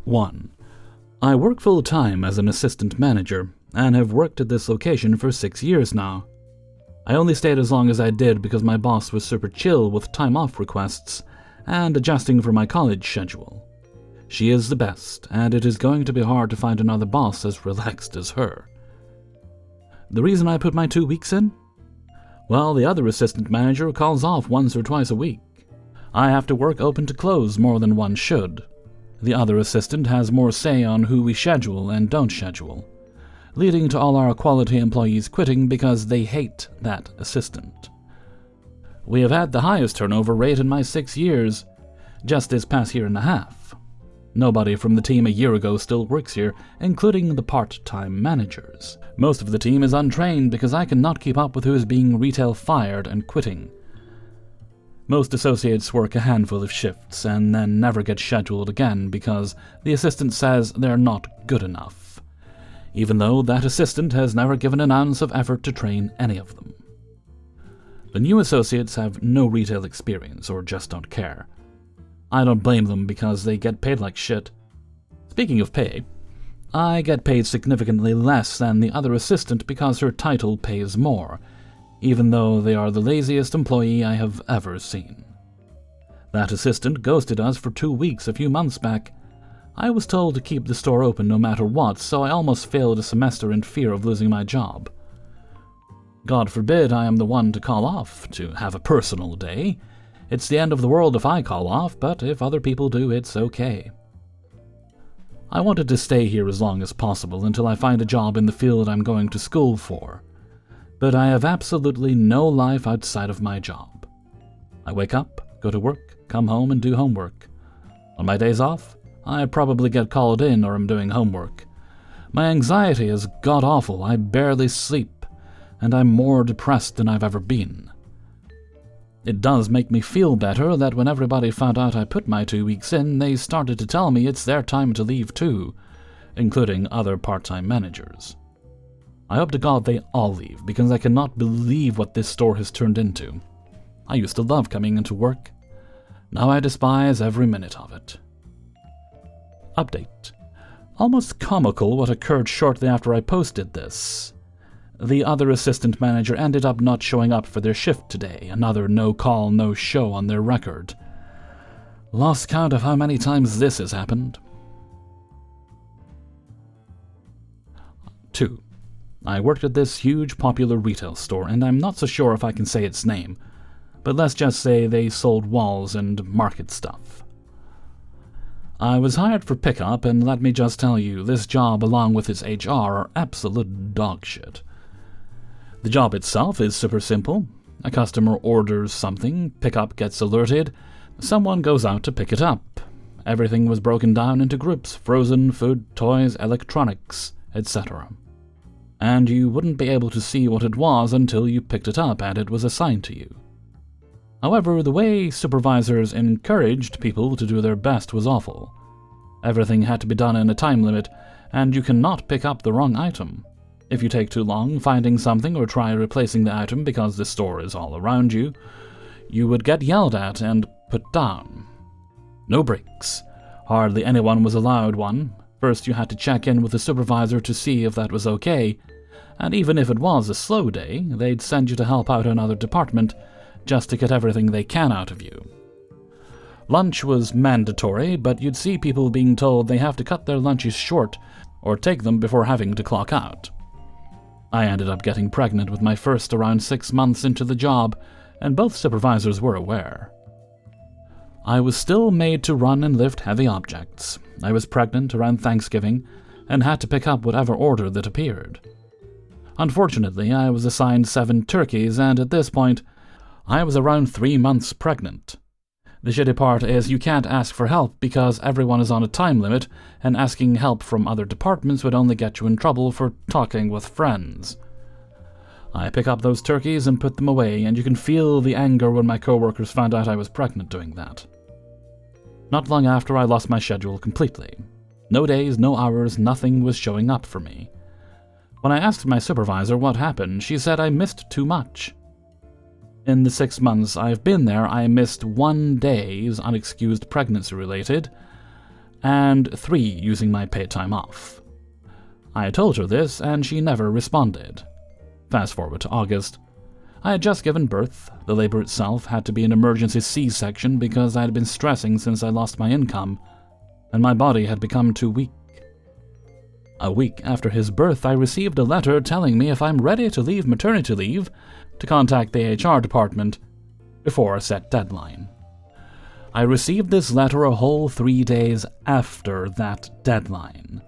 1. I work full-time as an assistant manager, and have worked at this location for 6 years now. I only stayed as long as I did because my boss was super chill with time-off requests and adjusting for my college schedule. She is the best, and it is going to be hard to find another boss as relaxed as her. The reason I put my 2 weeks in? Well, the other assistant manager calls off once or twice a week. I have to work open to close more than one should. The other assistant has more say on who we schedule and don't schedule, leading to all our quality employees quitting because they hate that assistant. We have had the highest turnover rate in my 6 years, just this past year and a half. Nobody from the team a year ago still works here, including the part-time managers. Most of the team is untrained because I cannot keep up with who is being retail fired and quitting. Most associates work a handful of shifts and then never get scheduled again because the assistant says they're not good enough, even though that assistant has never given an ounce of effort to train any of them. The new associates have no retail experience or just don't care. I don't blame them because they get paid like shit. Speaking of pay, I get paid significantly less than the other assistant because her title pays more, even though they are the laziest employee I have ever seen. That assistant ghosted us for 2 weeks a few months back. I was told to keep the store open no matter what, so I almost failed a semester in fear of losing my job. God forbid I am the one to call off, to have a personal day. It's the end of the world if I call off, but if other people do, it's okay. I wanted to stay here as long as possible until I find a job in the field I'm going to school for. But I have absolutely no life outside of my job. I wake up, go to work, come home and do homework. On my days off, I probably get called in or am doing homework. My anxiety is god-awful, I barely sleep, and I'm more depressed than I've ever been. It does make me feel better that when everybody found out I put my 2 weeks in, they started to tell me it's their time to leave too, including other part-time managers. I hope to God they all leave, because I cannot believe what this store has turned into. I used to love coming into work. Now I despise every minute of it. Update. Almost comical what occurred shortly after I posted this. The other assistant manager ended up not showing up for their shift today, another no-call, no-show on their record. Lost count of how many times this has happened. 2. I worked at this huge popular retail store, and I'm not so sure if I can say its name, but let's just say they sold walls and market stuff. I was hired for pickup, and let me just tell you, this job along with its HR are absolute dog shit. The job itself is super simple. A customer orders something, pickup gets alerted, someone goes out to pick it up. Everything was broken down into groups: frozen, food, toys, electronics, etc. And you wouldn't be able to see what it was until you picked it up and it was assigned to you. However, the way supervisors encouraged people to do their best was awful. Everything had to be done in a time limit, and you cannot pick up the wrong item. If you take too long finding something or try replacing the item because the store is all around you, you would get yelled at and put down. No breaks. Hardly anyone was allowed one. First you had to check in with the supervisor to see if that was okay, and even if it was a slow day, they'd send you to help out another department just to get everything they can out of you. Lunch was mandatory, but you'd see people being told they have to cut their lunches short or take them before having to clock out. I ended up getting pregnant with my first around 6 months into the job, and both supervisors were aware. I was still made to run and lift heavy objects. I was pregnant around Thanksgiving and had to pick up whatever order that appeared. Unfortunately, I was assigned 7 turkeys, and at this point, I was around 3 months pregnant. The shitty part is you can't ask for help because everyone is on a time limit, and asking help from other departments would only get you in trouble for talking with friends. I pick up those turkeys and put them away, and you can feel the anger when my coworkers found out I was pregnant doing that. Not long after, I lost my schedule completely. No days, no hours, nothing was showing up for me. When I asked my supervisor what happened, she said I missed too much. In the 6 months I've been there, I missed 1 day's unexcused pregnancy-related. and 3 using my paid time off. I told her this, and she never responded. Fast forward to August. I had just given birth. The labor itself had to be an emergency C-section because I had been stressing since I lost my income, and my body had become too weak. A week after his birth, I received a letter telling me if I'm ready to leave maternity leave, to contact the HR department before a set deadline. I received this letter a whole 3 days after that deadline.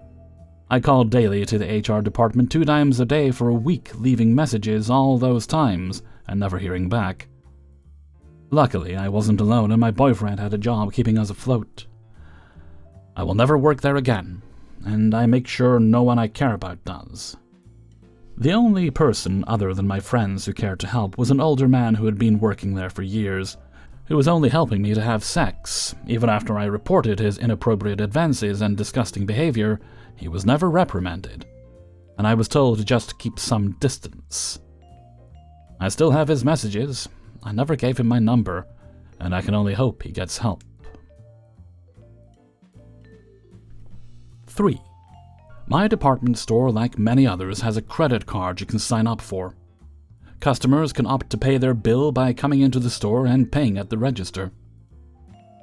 I called daily to the HR department 2 times a day for a week, leaving messages all those times and never hearing back. Luckily, I wasn't alone and my boyfriend had a job keeping us afloat. I will never work there again, and I make sure no one I care about does. The only person other than my friends who cared to help was an older man who had been working there for years, who was only helping me to have sex. Even after I reported his inappropriate advances and disgusting behavior, he was never reprimanded, and I was told to just keep some distance. I still have his messages. I never gave him my number, and I can only hope he gets help. 3. My department store, like many others, has a credit card you can sign up for. Customers can opt to pay their bill by coming into the store and paying at the register.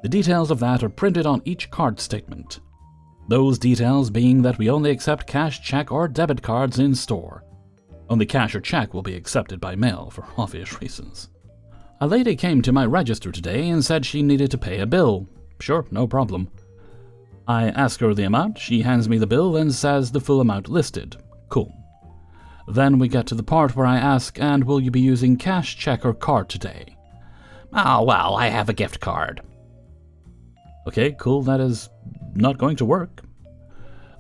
The details of that are printed on each card statement. Those details being that we only accept cash, check, or debit cards in store. Only cash or check will be accepted by mail for obvious reasons. A lady came to my register today and said she needed to pay a bill. Sure, no problem. I ask her the amount, she hands me the bill and says the full amount listed. Cool. Then we get to the part where I ask, and will you be using cash, check, or card today? Oh, well, I have a gift card. Okay, cool, that is not going to work.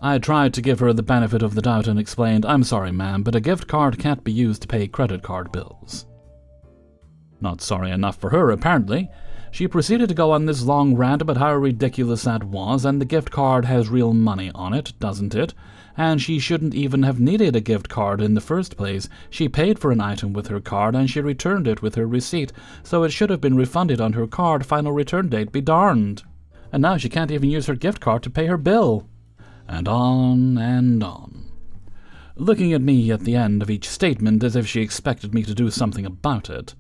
I tried to give her the benefit of the doubt and explained, I'm sorry ma'am, but a gift card can't be used to pay credit card bills. Not sorry enough for her, apparently. She proceeded to go on this long rant about how ridiculous that was, and the gift card has real money on it, doesn't it? And she shouldn't even have needed a gift card in the first place. She paid for an item with her card and she returned it with her receipt, so it should have been refunded on her card, final return date be darned. And now she can't even use her gift card to pay her bill. And on and on. Looking at me at the end of each statement as if she expected me to do something about it.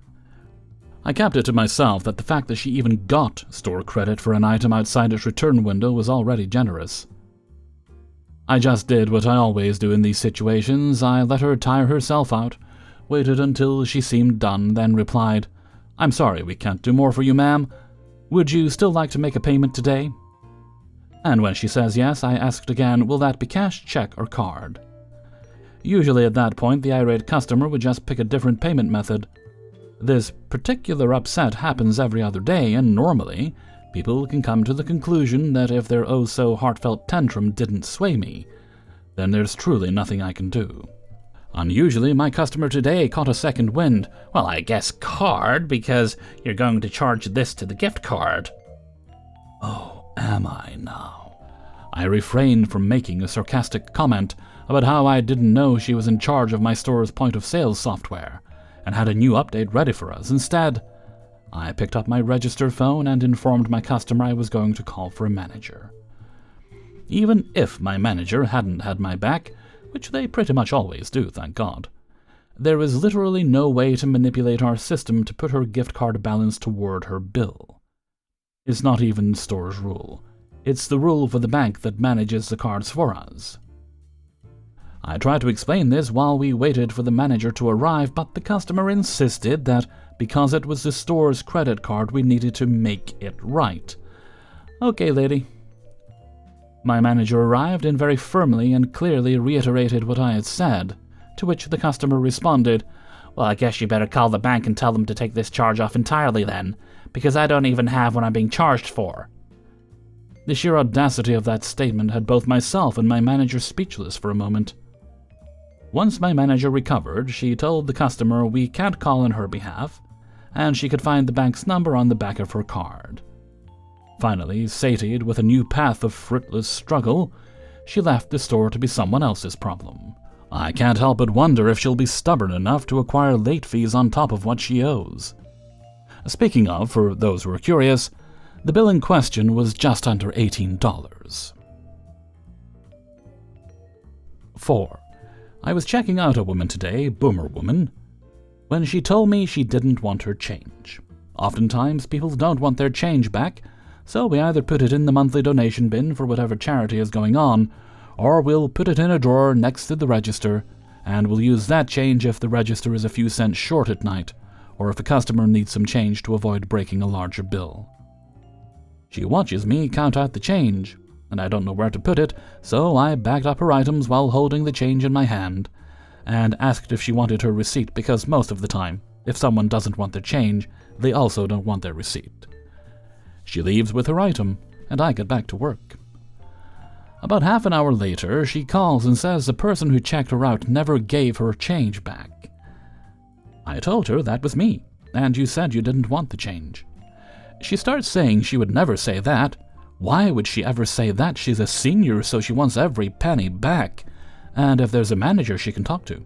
I kept it to myself that the fact that she even got store credit for an item outside its return window was already generous. I just did what I always do in these situations. I let her tire herself out, waited until she seemed done, then replied, I'm sorry we can't do more for you, ma'am. Would you still like to make a payment today? And when she says yes, I asked again, will that be cash, check, or card? Usually at that point, the irate customer would just pick a different payment method. This particular upset happens every other day, and normally, people can come to the conclusion that if their oh-so-heartfelt tantrum didn't sway me, then there's truly nothing I can do. Unusually, my customer today caught a second wind. Well, I guess card, because you're going to charge this to the gift card. Oh, am I now? I refrained from making a sarcastic comment about how I didn't know she was in charge of my store's point-of-sale software, and had a new update ready for us. Instead, I picked up my register phone and informed my customer I was going to call for a manager. Even if my manager hadn't had my back, which they pretty much always do, thank God, there is literally no way to manipulate our system to put her gift card balance toward her bill. It's not even the store's rule. It's the rule for the bank that manages the cards for us. I tried to explain this while we waited for the manager to arrive, but the customer insisted that because it was the store's credit card, we needed to make it right. Okay, lady. My manager arrived and very firmly and clearly reiterated what I had said, to which the customer responded, well, I guess you better call the bank and tell them to take this charge off entirely then, because I don't even have what I'm being charged for. The sheer audacity of that statement had both myself and my manager speechless for a moment. Once my manager recovered, she told the customer we can't call on her behalf, and she could find the bank's number on the back of her card. Finally, sated with a new path of fruitless struggle, she left the store to be someone else's problem. I can't help but wonder if she'll be stubborn enough to acquire late fees on top of what she owes. Speaking of, for those who are curious, The bill in question was just under $18. 4. I was checking out a woman today, boomer woman, when she told me she didn't want her change. Oftentimes, people don't want their change back, so we either put it in the monthly donation bin for whatever charity is going on, or we'll put it in a drawer next to the register, and we'll use that change if the register is a few cents short at night, or if a customer needs some change to avoid breaking a larger bill. She watches me count out the change, and I don't know where to put it, so I bagged up her items while holding the change in my hand, and asked if she wanted her receipt because most of the time, if someone doesn't want their change, they also don't want their receipt. She leaves with her item, and I get back to work. About half an hour later, she calls and says the person who checked her out never gave her change back. I told her that was me, and you said you didn't want the change. She starts saying she would never say that. Why would she ever say that? She's a senior, so she wants every penny back, and if there's a manager she can talk to.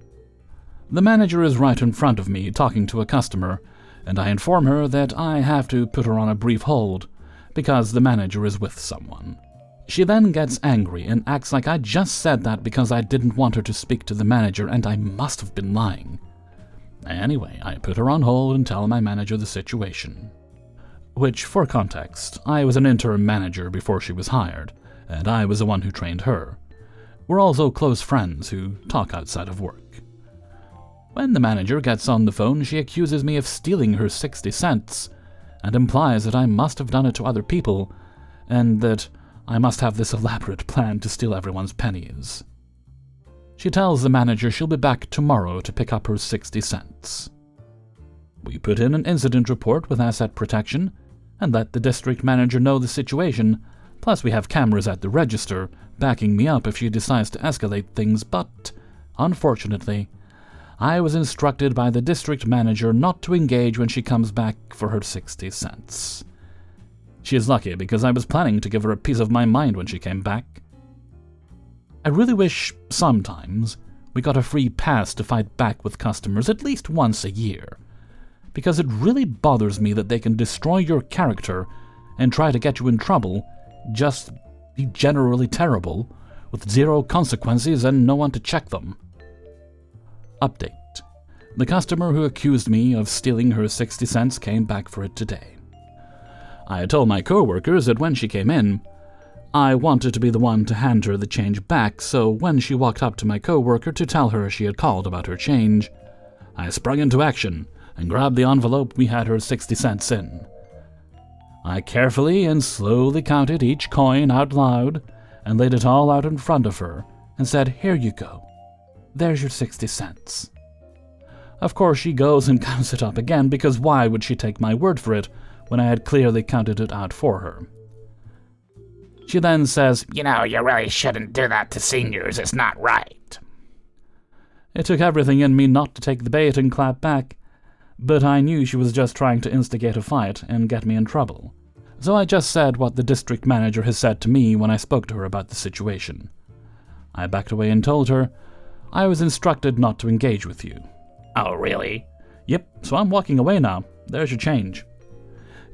The manager is right in front of me talking to a customer, and I inform her that I have to put her on a brief hold because the manager is with someone. She then gets angry and acts like I just said that because I didn't want her to speak to the manager and I must have been lying. Anyway, I put her on hold and tell my manager the situation. Which, for context, I was an interim manager before she was hired, and I was the one who trained her. We're also close friends who talk outside of work. When the manager gets on the phone, she accuses me of stealing her 60 cents, and implies that I must have done it to other people, and that I must have this elaborate plan to steal everyone's pennies. She tells the manager she'll be back tomorrow to pick up her 60 cents. We put in an incident report with asset protection, and let the district manager know the situation, plus we have cameras at the register backing me up if she decides to escalate things, but, unfortunately, I was instructed by the district manager not to engage when she comes back for her 60 cents. She is lucky because I was planning to give her a piece of my mind when she came back. I really wish, sometimes, we got a free pass to fight back with customers at least once a year, because it really bothers me that they can destroy your character and try to get you in trouble, just be generally terrible, with zero consequences and no one to check them. Update. The customer who accused me of stealing her 60 cents came back for it today. I told my co-workers that when she came in, I wanted to be the one to hand her the change back, so when she walked up to my co-worker to tell her she had called about her change, I sprung into action and grabbed the envelope we had her 60 cents in. I carefully and slowly counted each coin out loud and laid it all out in front of her and said, "Here you go. There's your 60 cents. Of course, she goes and counts it up again because why would she take my word for it when I had clearly counted it out for her? She then says, You really shouldn't do that to seniors. It's not right. It took everything in me not to take the bait and clap back, but I knew she was just trying to instigate a fight and get me in trouble. So I just said what the district manager has said to me when I spoke to her about the situation. I backed away and told her, I was instructed not to engage with you. Oh, really? Yep, so I'm walking away now. There's your change.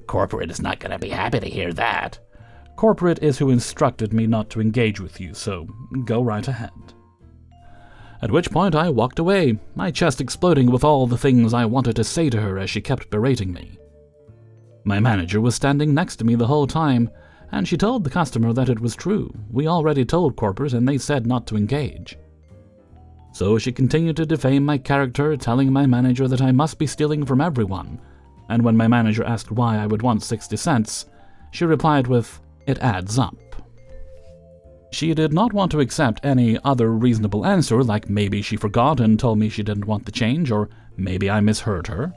Corporate is not going to be happy to hear that. Corporate is who instructed me not to engage with you, so go right ahead. At which point I walked away, my chest exploding with all the things I wanted to say to her as she kept berating me. My manager was standing next to me the whole time, and she told the customer that it was true. We already told corporate and they said not to engage. So she continued to defame my character, telling my manager that I must be stealing from everyone, and when my manager asked why I would want 60 cents, she replied with, "It adds up." She did not want to accept any other reasonable answer, like maybe she forgot and told me she didn't want the change, or maybe I misheard her.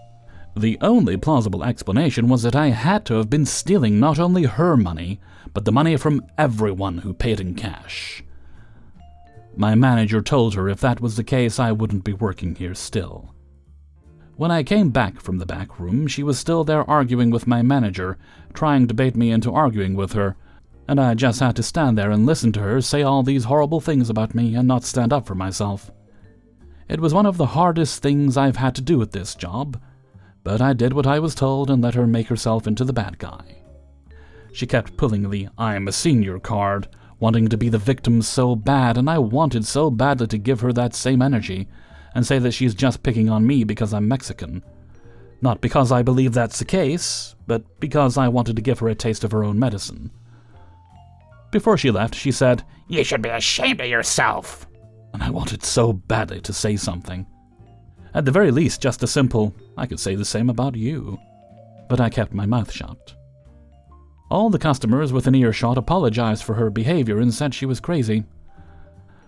The only plausible explanation was that I had to have been stealing not only her money, but the money from everyone who paid in cash. My manager told her if that was the case, I wouldn't be working here still. When I came back from the back room, she was still there arguing with my manager, trying to bait me into arguing with her, and I just had to stand there and listen to her say all these horrible things about me and not stand up for myself. It was one of the hardest things I've had to do at this job, but I did what I was told and let her make herself into the bad guy. She kept pulling the "I'm a senior" card, wanting to be the victim so bad, and I wanted so badly to give her that same energy and say that she's just picking on me because I'm Mexican. Not because I believe that's the case, but because I wanted to give her a taste of her own medicine. Before she left, she said, "You should be ashamed of yourself." And I wanted so badly to say something. At the very least, just a simple, "I could say the same about you." But I kept my mouth shut. All the customers within earshot apologized for her behavior and said she was crazy.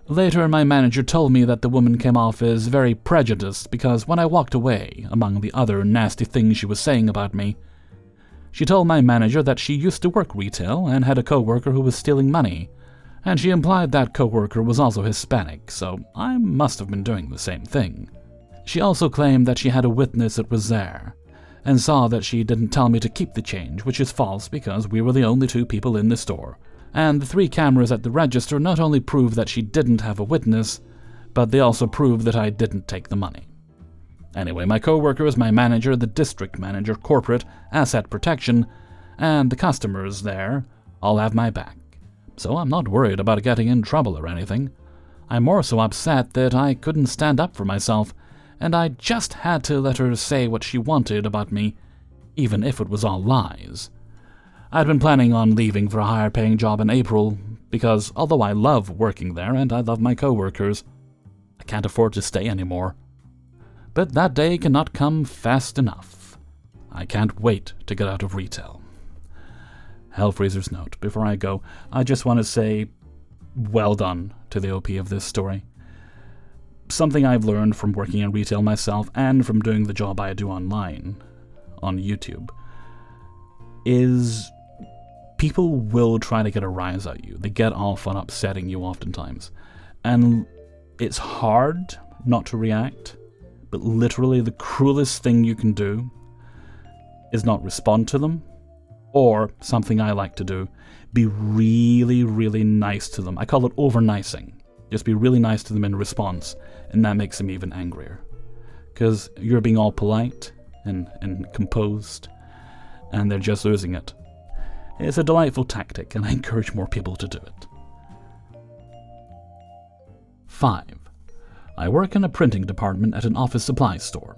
Later, my manager told me that the woman came off as very prejudiced because when I walked away, among the other nasty things she was saying about me, she told my manager that she used to work retail and had a coworker who was stealing money, and she implied that coworker was also Hispanic, so I must have been doing the same thing. She also claimed that she had a witness that was there, and saw that she didn't tell me to keep the change, which is false because we were the only 2 people in the store. And the 3 cameras at the register not only proved that she didn't have a witness, but they also proved that I didn't take the money. Anyway, my coworker is my manager, the district manager, corporate, asset protection, and the customers there all have my back. So I'm not worried about getting in trouble or anything. I'm more so upset that I couldn't stand up for myself, and I just had to let her say what she wanted about me, even if it was all lies. I'd been planning on leaving for a higher-paying job in April, because although I love working there and I love my coworkers, I can't afford to stay anymore. But that day cannot come fast enough. I can't wait to get out of retail. Hellfreezer's note. Before I go, I just want to say well done to the OP of this story. Something I've learned from working in retail myself and from doing the job I do online, on YouTube, is people will try to get a rise out of you. They get off on upsetting you oftentimes. And it's hard not to react, but literally the cruelest thing you can do is not respond to them, or something I like to do, be really, really nice to them. I call it over-nicing. Just be really nice to them in response, and that makes them even angrier. Because you're being all polite and composed, and they're just losing it. It's a delightful tactic, and I encourage more people to do it. 5. I work in a printing department at an office supply store.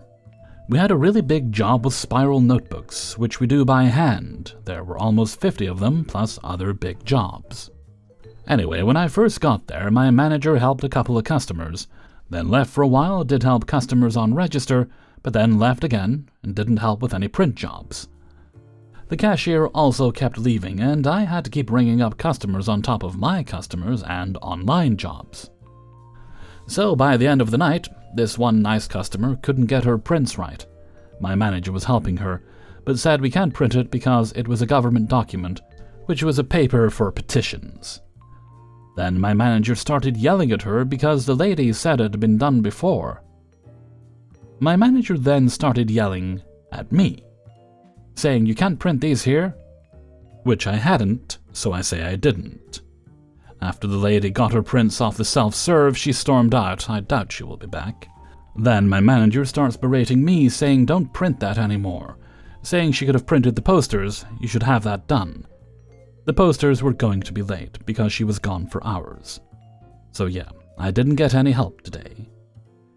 We had a really big job with spiral notebooks, which we do by hand. There were almost 50 of them, plus other big jobs. Anyway, when I first got there, my manager helped a couple of customers, then left for a while, did help customers on register, but then left again and didn't help with any print jobs. The cashier also kept leaving, and I had to keep ringing up customers on top of my customers and online jobs. So by the end of the night, this one nice customer couldn't get her prints right. My manager was helping her, but said we can't print it because it was a government document, which was a paper for petitions. Then my manager started yelling at her because the lady said it had been done before. My manager then started yelling at me, saying, "You can't print these here," which I hadn't, so I say I didn't. After the lady got her prints off the self-serve, she stormed out. I doubt she will be back. Then my manager starts berating me, saying don't print that anymore, saying she could have printed the posters, you should have that done. The posters were going to be late because she was gone for hours. So yeah, I didn't get any help today.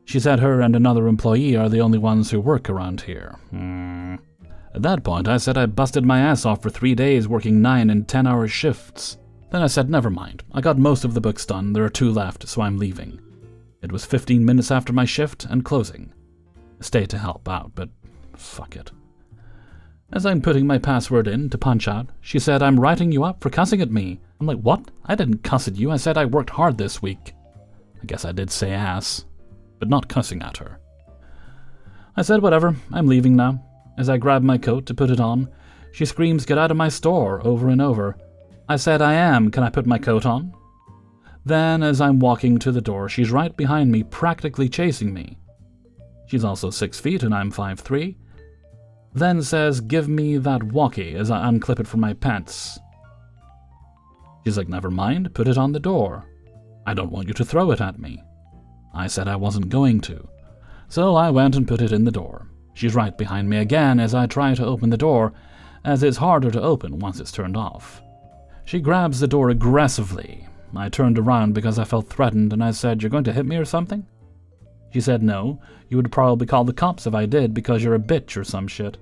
She said her and another employee are the only ones who work around here. At that point, I said I busted my ass off for 3 days working 9 and 10-hour shifts. Then I said, never mind. I got most of the books done. There are 2 left, so I'm leaving. It was 15 minutes after my shift and closing. I stayed to help out, but fuck it. As I'm putting my password in to punch out, she said, I'm writing you up for cussing at me. I'm like, what? I didn't cuss at you. I said I worked hard this week. I guess I did say ass, but not cussing at her. I said, whatever, I'm leaving now. As I grab my coat to put it on, she screams, get out of my store, over and over. I said, I am. Can I put my coat on? Then, as I'm walking to the door, she's right behind me, practically chasing me. She's also 6 feet and I'm 5'3". Then says, give me that walkie, as I unclip it from my pants. She's like, never mind, put it on the door. I don't want you to throw it at me. I said I wasn't going to. So I went and put it in the door. She's right behind me again as I try to open the door, as it's harder to open once it's turned off. She grabs the door aggressively. I turned around because I felt threatened and I said, "You're going to hit me or something?" She said, "No, you would probably call the cops if I did because you're a bitch or some shit."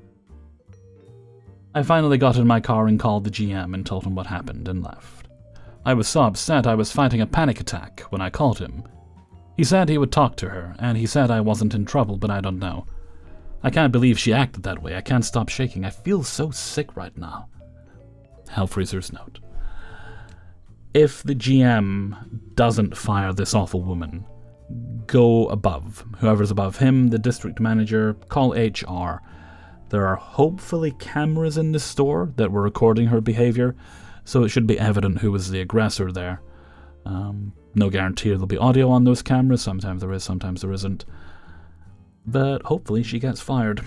I finally got in my car and called the GM and told him what happened and left. I was so upset I was fighting a panic attack when I called him. He said he would talk to her, and he said I wasn't in trouble, but I don't know. I can't believe she acted that way. I can't stop shaking. I feel so sick right now. Hellfreezer's note. If the GM doesn't fire this awful woman, go above. Whoever's above him, the district manager, call HR. There are hopefully cameras in the store that were recording her behavior, so it should be evident who was the aggressor there. No guarantee there'll be audio on those cameras. Sometimes there is, sometimes there isn't. But hopefully she gets fired.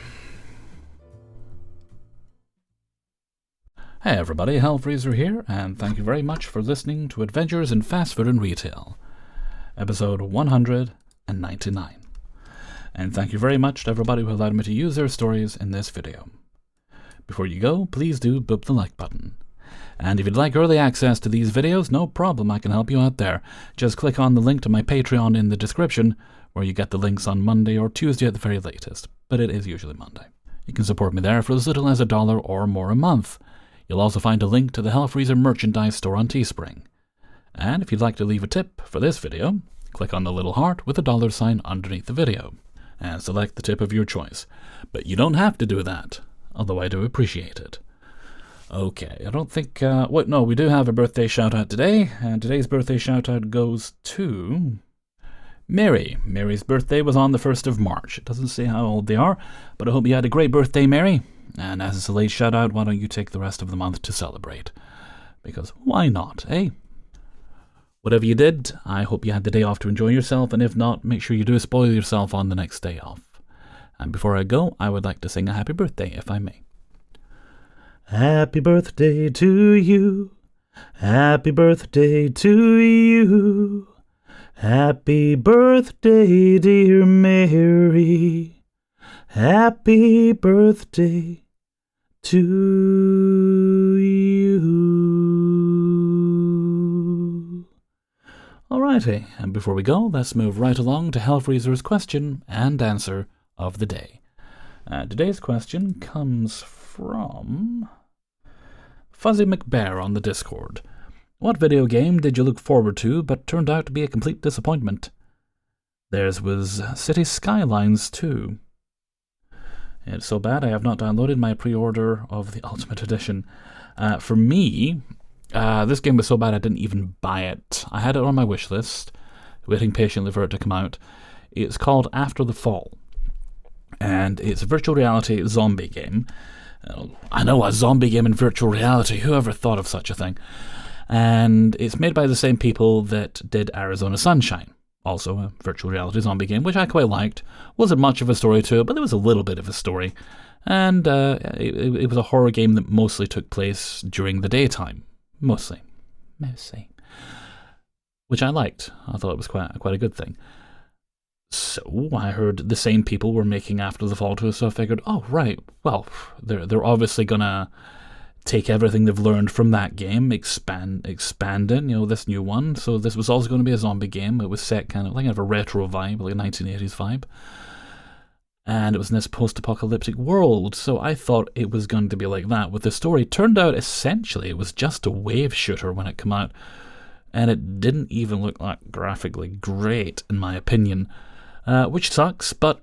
Hey everybody, Hellfreezer here, and thank you very much for listening to Adventures in Fast Food and Retail, episode 199. And thank you very much to everybody who allowed me to use their stories in this video. Before you go, please do boop the like button. And if you'd like early access to these videos, no problem, I can help you out there. Just click on the link to my Patreon in the description, where you get the links on Monday or Tuesday at the very latest, but it is usually Monday. You can support me there for as little as $1 or more a month. You'll also find a link to the Hellfreezer merchandise store on Teespring. And if you'd like to leave a tip for this video, click on the little heart with a $sign underneath the video, and select the tip of your choice. But you don't have to do that, although I do appreciate it. Okay, I don't think, no, we do have a birthday shout-out today, and today's birthday shout-out goes to Mary. Mary's birthday was on the 1st of March. It doesn't say how old they are, but I hope you had a great birthday, Mary. And as it's a late shout-out, why don't you take the rest of the month to celebrate? Because why not, eh? Whatever you did, I hope you had the day off to enjoy yourself, and if not, make sure you do spoil yourself on the next day off. And before I go, I would like to sing a happy birthday, if I may. Happy birthday to you. Happy birthday to you. Happy birthday, dear Mary. Happy birthday to you. Alrighty, and before we go, let's move right along to Hellfreezer's question and answer of the day. Today's question comes from Fuzzy McBear on the Discord. What video game did you look forward to but turned out to be a complete disappointment? Theirs was City Skylines 2. It's so bad I have not downloaded my pre-order of the Ultimate Edition. For me, this game was so bad I didn't even buy it. I had it on my wish list, waiting patiently for it to come out. It's called After the Fall, and it's a virtual reality zombie game. I know, a zombie game in virtual reality. Who ever thought of such a thing? And it's made by the same people that did Arizona Sunshine, also a virtual reality zombie game, which I quite liked. Wasn't much of a story to it, but there was a little bit of a story. And it was a horror game that mostly took place during the daytime. Mostly. Which I liked. I thought it was quite a good thing. So I heard the same people were making After the Fall 2, so I figured, oh right, well, they're obviously gonna take everything they've learned from that game, expand it, this new one. So this was also going to be a zombie game. It was set kind of like a retro vibe, like a 1980s vibe, and it was in this post-apocalyptic world. So I thought it was going to be like that with the story. Turned out essentially it was just a wave shooter when it came out, and it didn't even look like graphically great in my opinion. Which sucks, but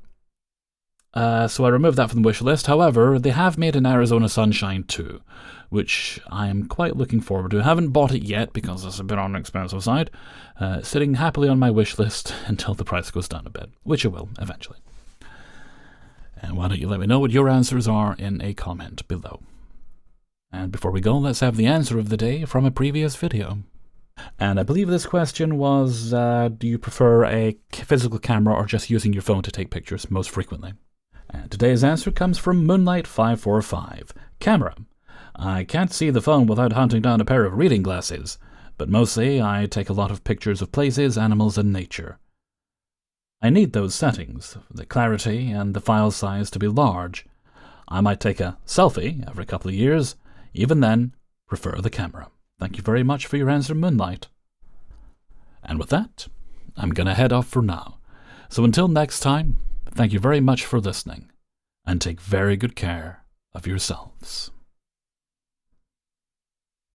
so I removed that from the wish list. However, they have made an Arizona Sunshine 2, which I am quite looking forward to. I haven't bought it yet because it's a bit on the expensive side. Sitting happily on my wish list until the price goes down a bit, which it will eventually. And why don't you let me know what your answers are in a comment below. And before we go, let's have the answer of the day from a previous video. And I believe this question was, do you prefer a physical camera or just using your phone to take pictures most frequently? And today's answer comes from Moonlight545. Camera. I can't see the phone without hunting down a pair of reading glasses, but mostly I take a lot of pictures of places, animals, and nature. I need those settings, the clarity and the file size to be large. I might take a selfie every couple of years. Even then, prefer the camera. Thank you very much for your answer, Moonlight. And with that, I'm gonna head off for now. So until next time, thank you very much for listening, and take very good care of yourselves.